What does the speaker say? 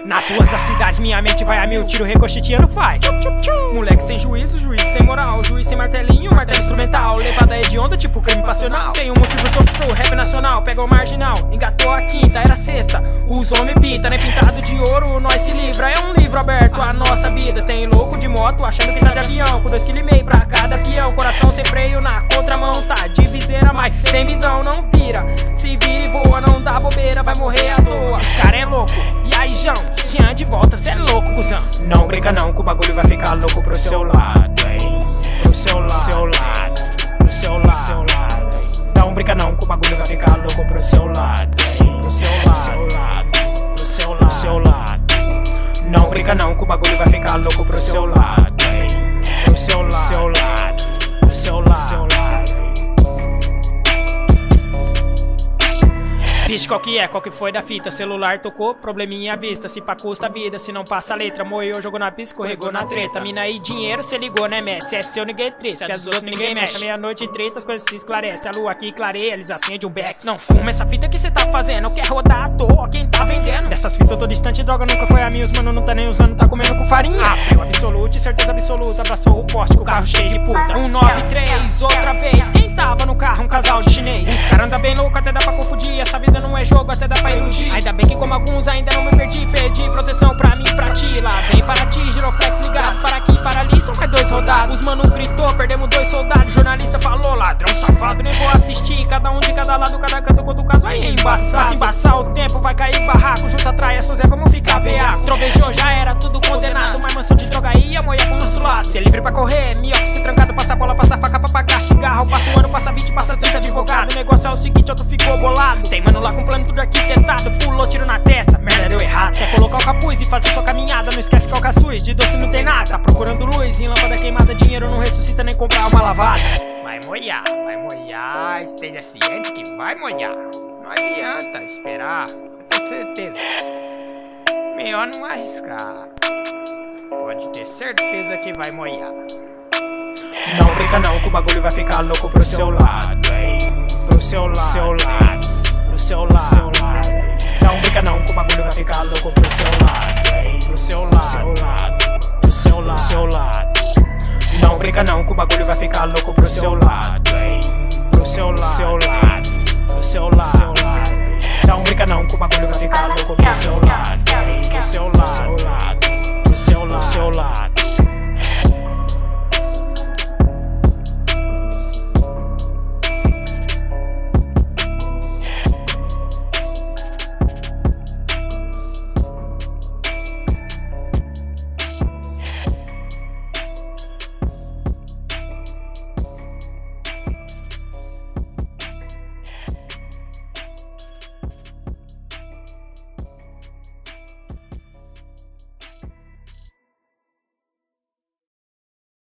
Nas ruas da cidade minha mente vai a mil, tiro ricocheteando faz. Moleque sem juízo, juiz sem moral, juiz sem martelinho, martelo instrumental. Levada hedionda tipo crime passional. Tem um motivo todo pro rap nacional. Pega o marginal, engatou a quinta, era sexta. Os homens pita, né? Pintado de ouro, nós se livra. É um livro aberto, a nossa vida. Tem louco de moto achando que tá de avião, com 2,5 kg pra cada peão. Coração sem freio na contramão, tá de viseira, mas sem visão não vira. Se vira e voa, não dá bobeira, vai morrer à toa. Esse cara é louco, e aí Jean de volta, cê é louco, cuzão. Não brinca não, que o bagulho vai ficar louco pro seu lado, hein. Pro seu lado, pro seu lado, hein. Não brinca não, que o bagulho vai ficar louco pro seu lado, hein. Pro seu lado. Não brinca não, que o bagulho vai ficar louco pro seu lado, hein. Pro seu lado. Vixe, qual que foi da fita? Celular tocou, probleminha à vista. Se pá custa a vida, se não passa a letra. Moiou, jogou na pista, escorregou na treta. Mina aí, dinheiro, cê ligou, né, mestre? Se é seu, ninguém triste, se é dos outros, ninguém mexe. Meia-noite e 30, as coisas se esclarecem. A lua aqui clareia, eles acende um beck. Não fuma essa fita que cê tá fazendo, quer rodar à toa, quem tá vendendo? Dessas fitas eu tô distante, droga nunca foi a minha. Os mano não tá nem usando, tá comendo com farinha. Abriu absoluto, certeza absoluta. Abraçou o poste com o carro cheio de puta. 193, outra vez. Quem tava no carro? Um casal de chinês. Os cara anda bem louco, até dá pra confundir. Essa vida não é jogo, até dá pra iludir. Ainda bem que como alguns ainda não me perdi. Perdi proteção pra mim, pra ti. Lá vem para ti, giroflex ligado. Para aqui, para ali, são mais 2 rodados. Os mano gritou, perdemos 2 soldados. Jornalista falou, ladrão safado, nem vou assistir. Cada um de cada lado, cada canto quanto o caso vai embaçar. Se embaçar o tempo, vai cair barraco. Junta traia, São Zé, vamos ficar veaco. Trovejou, já era tudo condenado. Uma mansão de droga ia, moia pro nosso lado. Se é livre pra correr, minhoca se trancado. Passa bola, passa faca pra pagar cigarro. Passa 1 ano, passa 20, passa 30 advogado. O negócio é o seguinte, outro ficou bolado. Tem mano lá com plano tudo arquitetado. Pulou, tiro na testa, merda deu errado. Quer colocar o capuz e fazer sua caminhada. Não esquece que é o caçuz, de doce não tem nada. Tá procurando luz, em lâmpada queimada. Dinheiro não ressuscita nem comprar uma lavada. Vai molhar, esteja ciente que vai molhar. Não adianta esperar, eu tenho certeza. Melhor não arriscar. Pode ter certeza que vai molhar. Não brinca não, que o bagulho vai ficar louco pro seu lado, hein. Pro seu lado. Não brinca não, que o bagulho vai ficar louco pro seu lado, hein. Pro seu lado. Não brinca não, que o bagulho vai ficar louco pro seu lado, hein. Pro seu lado.